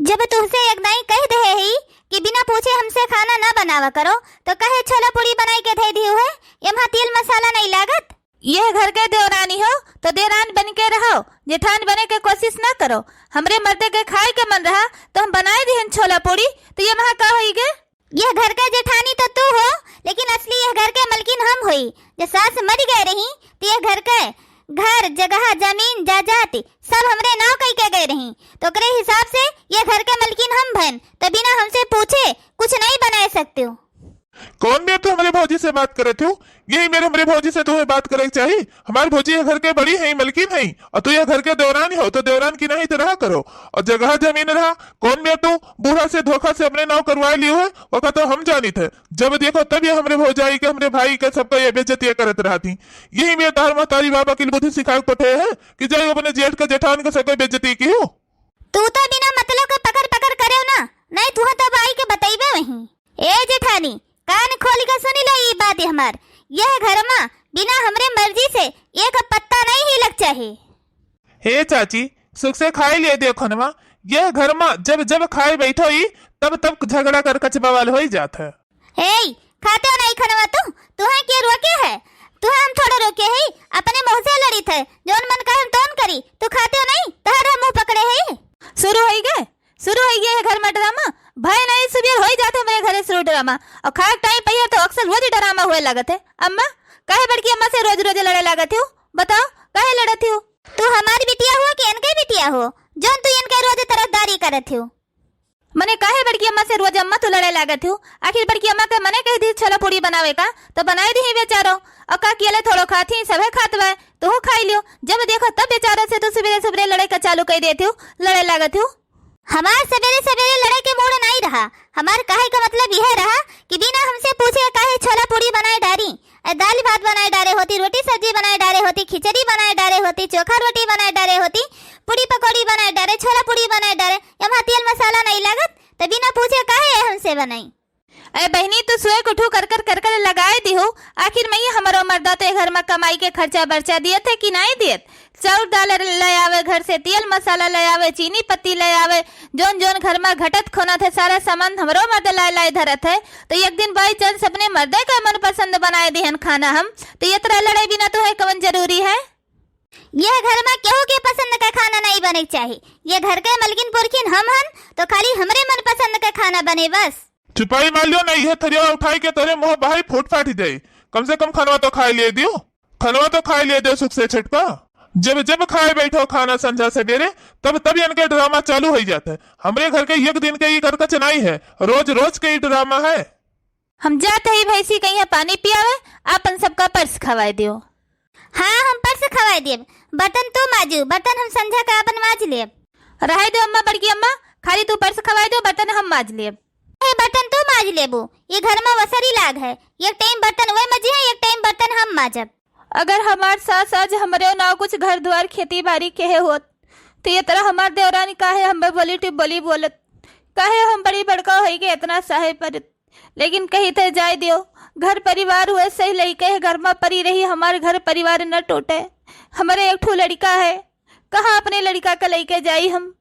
जब तुमसे एक दाई कह दे ही कि बिना पूछे हमसे खाना ना बनावा करो तो कहे छोला पूरी बनाई के दे दी है, यहाँ तेल मसाला नहीं लागत। यह घर के देवरानी हो तो देवरान बन के रहो, जेठान बने के कोशिश ना करो। हमरे मर्दे के खाए के मन रहा तो हम बनाए दिहन छोला पूरी, तो ये वहाँ का होई गे? यह घर का जेठानी तो तू हो, लेकिन असली यह घर के मलकिन हम हुई। जब सास मर गए रही तो यह घर के घर जगह जमीन जायदाद सब हमरे नाव कई के गए रही, तो करे हिसाब से ये घर के मलकिन हम भन, तो बिना हमसे पूछे कुछ नहीं बना सकते हो। कौन भी तू हमारे भौजी से बात करे थे? यही मेरे हमारे भौजी से तुम्हें बात करे चाहिए। हमारी भौजी ये घर के बड़ी है, मलकिन है, और तू ये घर के देवरानी हो तो देवरान की नहीं तो रहा करो। और जगह जमीन रहा, कौन भी तू बूढ़ा से धोखा से अपने नाव करवा लियो है, वो तो हम जानी थे। जब देखो तब ये हमारे भौजाई के हमारे भाई के सबका ये बेइज्जती करत रहा थी। यही मेरे तार महतारी बाबा की बुद्धि सिखा पठे है कि जाए अपने जेठ का जेठान का सबको बेइज्जती की हो। तू तो बिना मतलब के पकड़ पकड़ करे ना, नहीं तू तो भाई के बताइबे वही। ए जेठानी कान खोल के सुनी लो ये बात हमार, यह घर में बिना हमरे मर्जी से एक पत्ता नहीं हिलक चाहिए। हे चाची सुख से खाए लिए देखो ना, यह घर में जब जब खाए बैठो ही तब तब झगड़ा कर कचबवाल हो ही जाता है। हे खाते हो नहीं खनवा तू है के रोके है? तू हम थोड़ा रोके है, अपने मुंह से लड़ी थे, जोन मन कहे तोन करी। तू खाते हो नहीं तहरा मुंह पकड़े है। शुरू हो गए घर में ड्रामा, भय नहीं सुबह हो ही जाते मेरे घरे शुरू ड्रामा। और खाए टाइम पहिया तो अक्सर रोज ड्रामा हुए लागत है। अम्मा काहे बड़की अम्मा से रोज रोज लड़े लागत हो? बताओ काहे लड़त हो? तू हमारी बिटिया हो कि इनके बिटिया हो जोन तू इनके रोज तरफदारी करत हो? मने काहे बड़की अम्मा से रोज अम्मा तू लड़े लागत हो? आखिर बड़की अम्मा के मने कह दी छोला पूरी बनावे का तो बनाए दी बेचारो, और का किले थोड़ो खाती सबे खात बे तो खाई लियो। जब देखो तब बेचारो से तो सवेरे सवेरे लड़ाई का चालू कर देते हो, लड़े लागत हो। हमार सवेरे सवेरे लड़ाई के मूड नहीं रहा। हमार कहे का मतलब यह रहा कि बिना हमसे पूछे काहे छोला पूरी बनाए डारी, दाल भात बनाए डारे होती, रोटी सब्जी बनाए डारे होती, खिचड़ी बनाए डारे होती, चोखा रोटी बनाए डारे होती, पूरी पकौड़ी बनाए डारे, छोला पूरी बनाए डारे, यहाँ तेल मसाला नहीं लागत, तो बिना पूछे काहे हमसे बनाई। अरे बहनी तू सुए उठू कर कर लगाए दी हो। आखिर मैं हमारो मर्दा तो घर में कमाई के खर्चा बर्चा दिए थे कि नहीं दिए? चाउर दाल ले आवे घर से, तेल मसाला ले आवे, चीनी पत्ती ले आवे, जोन जोन घर में घटत खोना थे सारा सामान हमरो मर्द लाए धरत है। तो एक दिन बाई चांस अपने मर्दे का मन पसंद बनाए दिहन खाना हम, तो ये तरह लड़ाई बिना तो है कवन जरूरी है? यह घर में केहू के पसंद का खाना नहीं बने चाहिए। ये घर के मलकिन पुरखिन हम हन, तो खाली हमरे मन पसंद का खाना बने बस। छुपाई मान लियो नहीं है, थरिया उठाई के तेरे मुंह बाहर फूट फाट जाए। कम से कम खानवा तो खाए लिए दियो, खानवा तो खाए लिए दे सुख से छिटका। जब जब खाए बैठो खाना संझा से डेरे तब तब इनके ड्रामा चालू हो जाता है। हमरे घर के एक दिन के ये घर का चनाई है, रोज रोज के ड्रामा है। हम जाते ही भैंसी कहीं पानी पियावे, आपन सबका पर्स खवाए दियो। हाँ हम पर्स खवाए दिए, बर्तन तू माजू, बर्तन हम संझा का अपन माज ले। रहे दो अम्मा बड़की अम्मा, खाली तू पर्स खवाए दो, बर्तन हम माज ले। बर्तन तू माज लेबू, ये घर में वसरी लाग है। एक टाइम बर्तन वे मजे है, एक टाइम बर्तन हम माजब। अगर हमार सास आज हमरे ना कुछ घर द्वार खेती बाड़ी के होत तो ये तरह हमार देवरानी काहे हमें बोली बोलत, काहे हम बड़ी बड़का हो के इतना सहे पर। लेकिन कहीं तो जाए दियो, घर परिवार हुए सही लड़के है, घर में परी रही, हमारे घर परिवार न टूटे। हमारे एक ठो लड़का है, कहाँ अपने लड़का का लेके जाई हम?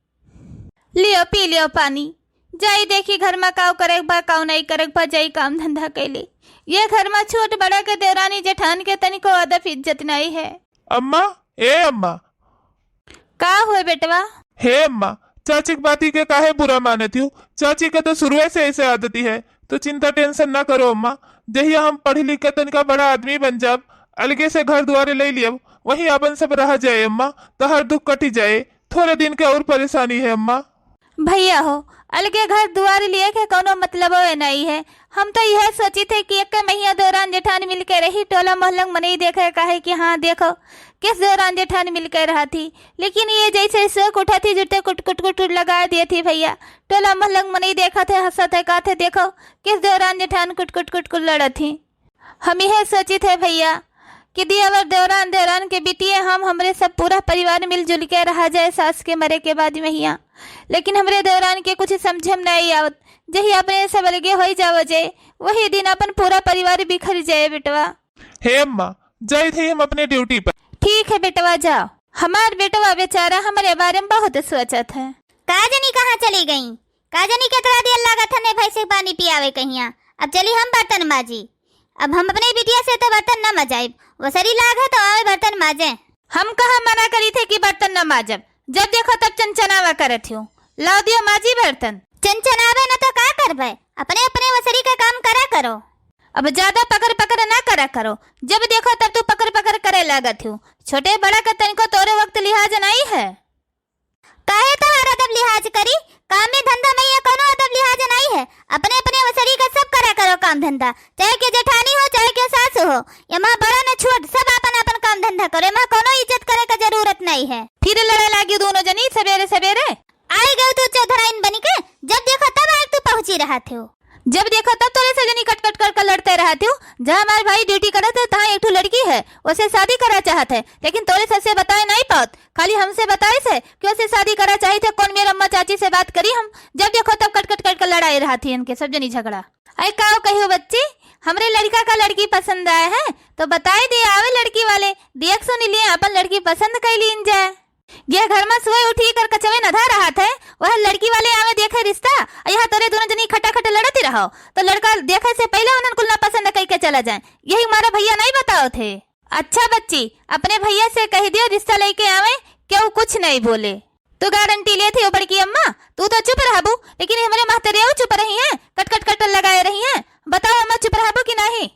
लियो पी लियो पानी, जाई देखी घर में काव करे बा काव नहीं करे बा, जाई काम धंधा कैले। ये घर में छोट बड़ा के देवरानी जेठान के तनिको अदब इज्जत नहीं है। अम्मा ए अम्मा का हुए बेटवा? हे अम्मा चाची की बाती के काहे बुरा मानती हूँ? चाची के तो शुरू से ऐसे आदती है, तो चिंता टेंशन ना करो अम्मा। जहिया हम पढ़ी लिख के तनिका बड़ा आदमी बन जाब, अलगे से घर द्वारे ले लियब, वही अपन सब रह जाए अम्मा, तो हर दुख कटी जाए। थोड़े दिन के और परेशानी है अम्मा। भैया हो अलगे घर दुआर लिए के कोनो मतलब नहीं है। हम तो यह सोची थे कि एक महीना दौरान जेठान मिलकर रही, टोला मोहल्ला में नहीं देखे काहे कि हाँ देखो किस दौरान जेठान मिलकर रहा थी। लेकिन ये जैसे शौक उठा थी जुटे कुट कुट कुट लगा दिए थी भैया, टोला मोहल्ला में नहीं देखा थे, हंसा थे कहा थे देखो किस दौरान जेठान कुट कुट कुट कुट लड़ा थी। हम यह सोची थे भैया कि दियावर देवरान के बिटिए हम हमरे सब पूरा परिवार मिलजुल के रहा जाए सास के मरे के बाद महिया। लेकिन हमरे देवरान के कुछ समझम नहीं आवत, जही अपने सब अलगे हो जाओ जाए वही दिन अपन पूरा परिवार बिखर जाए बेटवा। हे अम्मा जाए थे हम अपने ड्यूटी पर। ठीक है बेटवा जाओ। हमार बेटवा बेचारा हमारे बारे में बहुत सोचत है। काजनी कहाँ चली गई? काजनी केतरा देर लागत हने भैंसे पानी पियावे कहिया। अब चली हम बर्तन माजी। अब हम अपने बिटिया से तो बर्तन न मजाइब, वो सरी लाग है तो आवे बर्तन माजे। हम कहा मना करी थे कि बर्तन न माजब, जब देखो तब चंचनावा करत हूँ। लाओ दियो माजी बर्तन। चंचनावे न तो का करबे, अपने अपने वसरी का काम करा करो। अब ज्यादा पकड़ पकड़ ना करा करो, जब देखो तब तू पकड़ पकड़ करे लागत हूँ। छोटे बड़ा का तनिको तोरे वक्त लिहाज नहीं है। काहे तहार अदब लिहाज करी? काम में धंधा में ये कोनो अदब लिहाज नहीं है। अपने अपने वसरी का सब करा करो काम धंधा, चाहे के जेठानी हो चाहे के सास हो। ये माँ बड़ा न छोट सब अपन अपन काम धंधा करे, माँ कोनो इज्जत करे का जरूरत नहीं है। फिर लड़े लागी दोनों जनी सवेरे सवेरे। आई गई तू चौधराइन बनी के, जब देखो तब आज तू पहुंची रहा थे। जब देखो तब तोरे से जनी कट कट कर लड़ते रहते हो। जहाँ हमारे भाई ड्यूटी करते है तहाँ एक ठो लड़की है, उसे शादी करा चाहते है, लेकिन तोरे ससे बताए नहीं पात, खाली हमसे बताए से कि उसे शादी करा चाहिए थे। कौन मेरी अम्मा चाची से बात करी हम, जब देखो तब कट कट कर लड़ाई रहा थी इनके सब जनी झगड़ा। अरे काओ कहियो बच्ची, हमरे लड़का का लड़की पसंद आए है तो बताए दिए आवे लड़की वाले, देख सुन लिए अपन लड़की पसंद कर लीन जाए। ये घर में सुबह उठी कर कचवे नधा रहा था, वह लड़की वाले आवे देखे रिश्ता, यहाँ तोरे दोनों जनी खटा खटा लड़ती रहो तो लड़का देखे से पहले उन्हें कुल ना पसंद कह के चला जाए। यही हमारा भैया नहीं बताओ थे। अच्छा बच्ची, अपने भैया से कह दियो रिश्ता लेके आवे, क्यों कुछ नहीं बोले। तू गारंटी ले थी बड़की अम्मा, तू तो चुप रहबू, लेकिन हमारे महतरिया चुप रही है, कट कट कट लगाए रही है। बताओ अम्मा चुप रहबू की नहीं?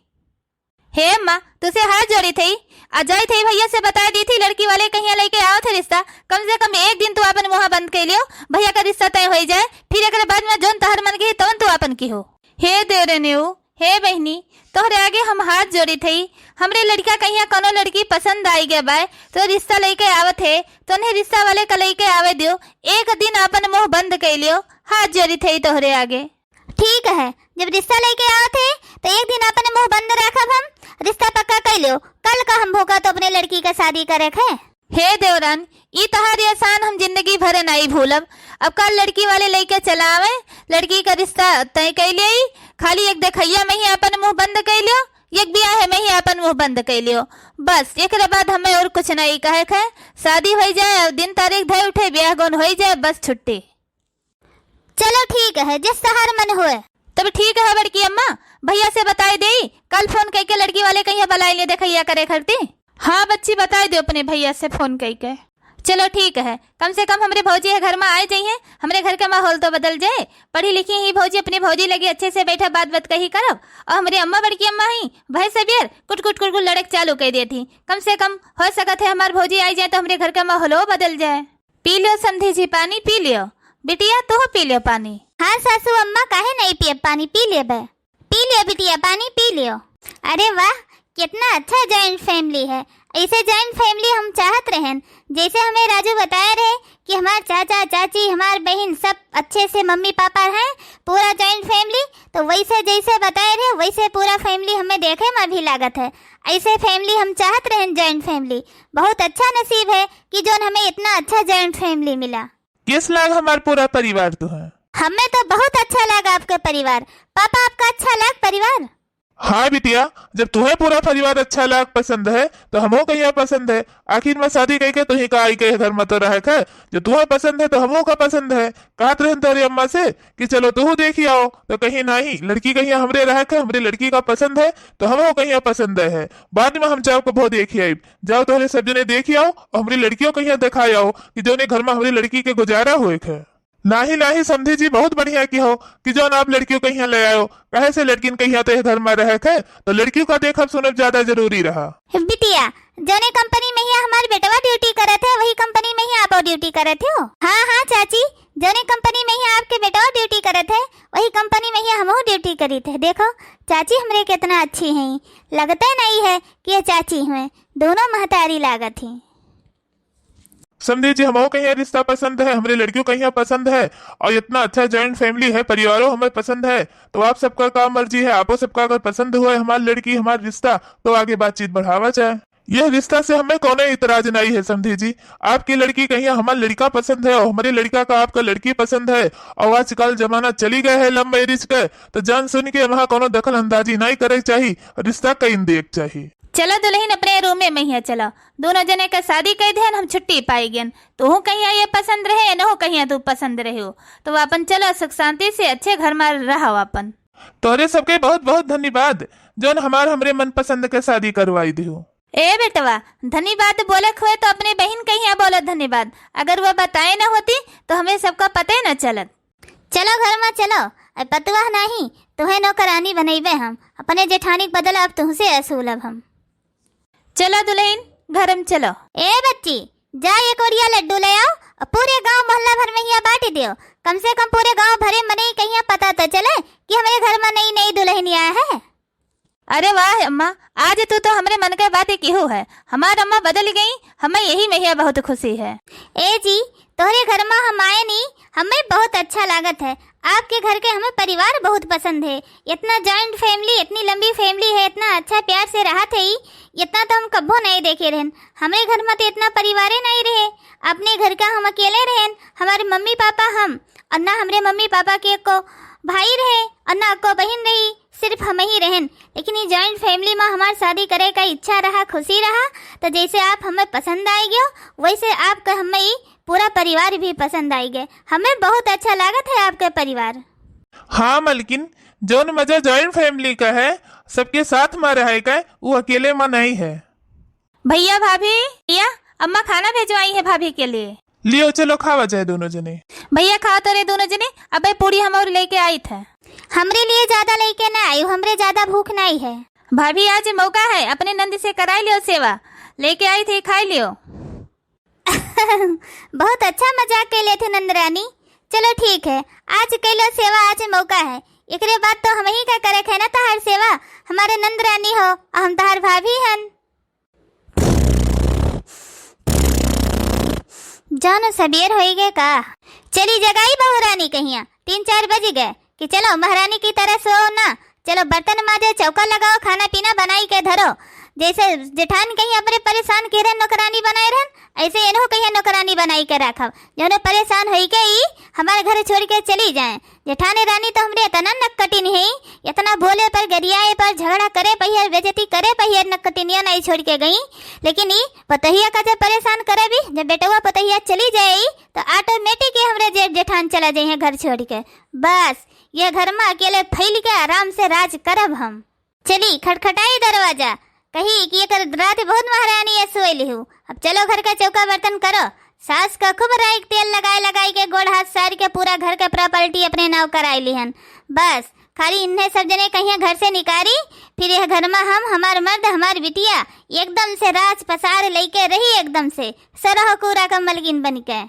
हे अम्मा, तुझसे हाथ जोड़ी थी, अजय थे भैया से बता दी थी लड़की वाले कहीं लेके आओ थे रिश्ता। कम से कम एक दिन तू अपन मुँह बंद कर लियो, भैया का रिश्ता तय हो जाए, फिर एक बाद में जोन तहर मन गई तवन तू अपन की हो। हे देवरे नेऊ, हे बहनी, तोहरे आगे हम हाथ जोड़ी थी। हमरे लड़का कहीं कोनो लड़की पसंद आई गया बाय तो रिश्ता लेके आवत है, तो उन्हें रिश्ता वाले का लेके आवे दियो, एक दिन अपन मुँह बंद कर लियो, हाथ जोड़ी थी तोहरे आगे। ठीक है, जब रिश्ता लेके आओ थे तो एक दिन अपने मुंह बंद रखब, हम रिश्ता पक्का कर लियो, कल का हम भूखा तो अपने लड़की का शादी करे है। हे देवरान, ई तहार एहसान हम जिंदगी भर नहीं भूलब। अब कल लड़की वाले लेके चला आवे, लड़की का रिश्ता तय कर लियो, खाली एक देखैया में ही अपन मुंह बंद कर लियो, एक ब्याह में ही अपन मुंह बंद कर लियो, बस। एक बाद हमें और कुछ नहीं कहे है, शादी हो जाए और दिन तारीख धर उठे, ब्याह गौन हो जाए, बस छुट्टी। चलो ठीक है, जिस सहार मन हुए। तब ठीक है बड़की अम्मा, भैया से बताए दे, कल फोन करके लड़की वाले कहीं बुलाए ले देखैया करे करती। हाँ बच्ची, बताए दो अपने भैया से फोन करके। चलो ठीक है, कम से कम हमारे भौजी है घर में आए जाइए, हमारे घर का माहौल तो बदल जाए। पढ़ी लिखी ही भौजी अपनी भौजी लगी अच्छे से बैठा बात कही करब, और हमारी अम्मा बड़की अम्मा ही भाई सबेर कुट कुट कुट लड़क चालू कर दी थी। कम से कम हो सकत है हमारे भौजी आई जाए तो हमारे घर का माहौल बदल जाए। पी लियो समझी जी पानी, पी लियो बिटिया, तो पी लियो पानी। हाँ सासू अम्मा, काहे नहीं पिए पानी, पी ले बे, पी लियो बिटिया पानी पी लियो। अरे वाह, कितना अच्छा जॉइंट फैमिली है। ऐसे जॉइंट फैमिली हम चाहत रहें, जैसे हमें राजू बताए रहे कि हमारे चाचा चाची हमार बहन सब अच्छे से मम्मी पापा हैं, पूरा जॉइंट फैमिली, तो वैसे जैसे बताए रहे वैसे पूरा फैमिली हमें देखे में भी लागत है। ऐसे फैमिली हम चाहत रहें, जॉइंट फैमिली। बहुत अच्छा नसीब है कि जो हमें इतना अच्छा जॉइंट फैमिली मिला। किस लाग हमारा पूरा परिवार तो है। हमें तो बहुत अच्छा लगा आपका परिवार। पापा, आपका अच्छा लगा परिवार? हाँ बिटिया, जब तुम्हें पूरा परिवार अच्छा लाग पसंद है तो हमो कहीं पसंद है। आखिर में शादी कह के तुही का आई के घर में तो रह है, जो तुम्हें पसंद है तो हमो का पसंद है। कहत रहे तेरी अम्मा से कि चलो तू देखी आओ, तो कहीं नहीं, लड़की कहीं हमरे रह है, हमरे लड़की का पसंद है तो हमो कहीं पसंद है। बाद में हम जाओ को बहुत देखी आई, जाओ तो सब जने देखी आओ और हमारी लड़कियों कहीं दिखाई आओ कि जो घर में हमारी लड़की के गुजारा हुए है। नाही समझी जी, बहुत बढ़िया की हो कि जो आप लड़कियों कहीं ले आयो, कहे से लड़किन कहीं तो घर में रह है तो लड़कियों का देखब सुनब ज्यादा जरूरी रहा। बिटिया, जोने कंपनी में ही हमारे बेटवा ड्यूटी करे थे वही कंपनी में ही आप ड्यूटी करे थे। हाँ हाँ चाची, जोने कंपनी में ही आपके बेटवा ड्यूटी करे थे वही कंपनी में ही हम ड्यूटी करी थे। देखो चाची हमरे कितना अच्छी हैं, लगता नहीं है कि ये चाची हुए, दोनों महतारी लागत थी। समझे जी, हमको कहीं रिश्ता पसंद है, हमारी लड़कियों कहीं पसंद है, और इतना अच्छा जॉइंट फैमिली है, परिवारों हमें पसंद है। तो आप सबका काम मर्जी है, आपको सबका अगर पसंद हुआ है हमारी लड़की हमारा रिश्ता तो आगे बातचीत बढ़ावा चाहे। यह रिश्ता से हमें कौन इतराज नहीं है। समझी जी, आपकी लड़की कहीं हमारा लड़का पसंद है और हमारे लड़का का आपका लड़की पसंद है, और आजकल जमाना चली गए है लव मैरिज का, तो जान सुन के वहाँ कोनो दखल अंदाजी नहीं करे चाहिए, रिश्ता कहीं देख चाहिए। चलो दुल्हन अपने रूम में मैया चलो, दोनों जने का शादी कर दे, हम छुट्टी पाई गन। तो कहीं ये पसंद रहे न हो कहीं तू पसंद रहे हो, तो अपन चलो सुख शांति से अच्छे घर में रहो अपन। तोरे सबके बहुत बहुत धन्यवाद जोन हमरे मन पसंद के शादी करवाई दियो। ए बेटवा, धन्यवाद बोले हुए तो अपने बहन कहीं बोलो धन्यवाद, अगर वह बताए न होती तो हमें सबका पता ही न चलत। चलो घर में चलो, पतवा नहीं तुम्हें नौकरानी बनेबे हम, अपने जेठानी के बदला अब तुमसे असूलब हम। चलो दुल्हन घर में चलो। ए बच्ची, जा एक ओरिया लड्डू ले आओ और पूरे गांव मोहल्ला भर में यहाँ बांट दियो, कम से कम पूरे गांव भरे में नहीं कहीं पता तो चले कि हमारे घर में नई नई दुल्हन आया है। अरे वाह अम्मा, आज तो हमरे मन के बातें केहू है, हमार अम्मा बदल गई, हमें यही मैया बहुत खुशी है। ए जी, तोहरे घर में हम आए नहीं, हमें बहुत अच्छा लागत है, आपके घर के हमें परिवार बहुत पसंद है। इतना जॉइंट फैमिली, इतनी लंबी फैमिली है, इतना अच्छा प्यार से रहा थे ही, इतना तो हम कब्बो नहीं देखे रहन। हमारे घर में तो इतना परिवार नहीं रहे, अपने घर का हम अकेले रहन, हमारे मम्मी पापा हम, और ना हमारे मम्मी पापा के को भाई रहे और ना को बहन रही, सिर्फ हम ही रहन। लेकिन ये जॉइंट फैमिली में हमारी शादी करे का इच्छा रहा, खुशी रहा, तो जैसे आप हमें पसंद आई गयो वैसे आपका हमें पूरा परिवार भी पसंद आई गए, हमें बहुत अच्छा लागत है आपके परिवार। हाँ मलकिन, जोन मजा जॉइंट फैमिली का है, सबके साथ में रहे का, वो अकेले में नहीं है। भैया भाभी, भैया अम्मा खाना भेजवाई है भाभी के लिए, लियो चलो खावा जाए दोनों जने। भैया खाओ तो रे दोनों जने, अबे पूरी हम और लेके आई थे। हमरे लिए ज्यादा लेके ना आयु, हमरे ज्यादा भूख नहीं है। भाभी आज मौका है, अपने नंद से कराई लियो सेवा, लेके आई थी खाई लियो। बहुत अच्छा मजाक के लिए थे नंदरानी, चलो ठीक है, आज कैलो सेवा, आज मौका है, एकरे बाद तो हम ही का करे है ना तहार सेवा, हमारे नंदरानी हो, हम तहार भाभी हन। जानो सबेर हो गए का, चली जगाई बहुरानी कहिया, 3-4 बज गए कि चलो महारानी की तरह सो ना, चलो बर्तन माजे, चौका लगाओ, खाना पीना बनाई के धरो। जैसे जेठान कहीं अपने परेशान के रहन नौकरानी बनाए रहन, ऐसे इन्हों कहीं नौकरानी बनाई के रखब, जो परेशान हो के ही हमारे घर छोड़ के चली जाए। जेठानी रानी तो हमरे इतना नक्कटिन है, इतना बोले पर, गरियाए पर, झगड़ा करे पहियर, बेजती करे पहियर, नक्कटिनिया नहीं छोड़ के गई। लेकिन ये पतहिया का जब परेशान करे भी, जब बेटवा पतहिया चली जाए तो ऑटोमेटिक ही हमरे जेठान चला जाए घर छोड़ के। बस ये घर में अकेले फैल के आराम से राज करब हम। चली खटखटाई दरवाजा, कही कि एक रात बहुत महारानी है सोई हूँ, अब चलो घर का चौका बर्तन करो। सास का खूब राई तेल लगाई के गोड़ हाथ सार के पूरा घर के प्रॉपर्टी अपने नाव कराई लिहन। बस खाली इन्हें सब जने कहीं घर से निकाली, फिर यह घर में हम, हमार मर्द, हमार बिटिया एकदम से राज पसार लेके रही, एकदम से सरह कूरा का मलगिन बन के।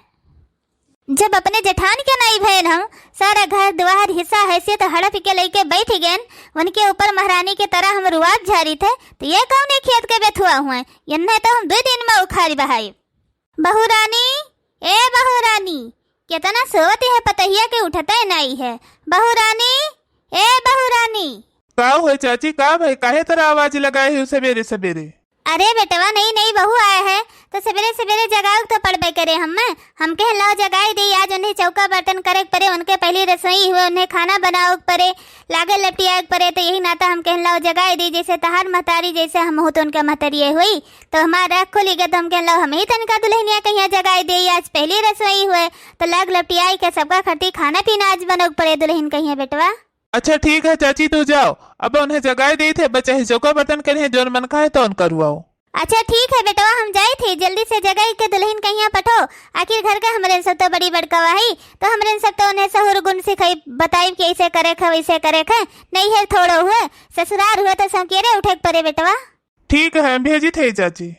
जब अपने जेठान के नहीं भैन हम सारा घर द्वार हिस्सा हैसियत हड़प के लेके बैठ गए, उनके ऊपर महारानी के तरह हम रुआब झारी थे, तो ये कौन खेत के बेथुआ हुए, इन्हें तो हम 2 दिन में उखाड़ी बहाई। बहुरानी, ए बहुरानी, कितना सोवत है, पतहिया के उठते नहीं है। बहुरानी, ए बहुरानी। का हुए चाची, का भाई, काहे तरह आवाज लगाए है सवेरे सवेरे? अरे बेटवा, नहीं बहू आया है तो सवेरे सवेरे जगाओ तो पड़बे करे, हम कह लाओ जगाई दी, आज उन्हें चौका बर्तन करे पड़े, उनके पहली रसोई हुए, उन्हें खाना बनाओ पड़े, लागे लपटिया पड़े, तो यही नाता हम कह लाओ जगाई दी। जैसे तहार महतारी जैसे हम हो तो उनका महतारी हुई, तो हमारा खुली गए तो हम कह लाओ हम ही तनका दुल्हनिया कहीं जगाई दी, आज पहली रसोई हुए तो लाग लपटियाई के सबका खटी खाना पीना आज बनोग पड़े दुल्हन कहीं बेटवा। अच्छा ठीक है चाची, तू जाओ, अब उन्हें जगाए दी थे, बच्चे ही चौका बर्तन करे, जो मन का है तो उन करवाओ। अच्छा ठीक है बेटवा, हम जाए थे, जल्दी से जगह के दुल्हन कहीं पठो, आखिर घर का हमारे सब तो बड़ी बड़कवा है, तो हमारे सब तो उन्हें सहूर गुण सिखाई बताई कि ऐसे करे खे वैसे करे खे, नहीं है थोड़ो हुए ससुराल हुए तो संकेरे उठे पड़े बेटवा। ठीक है, भेजी थे चाची।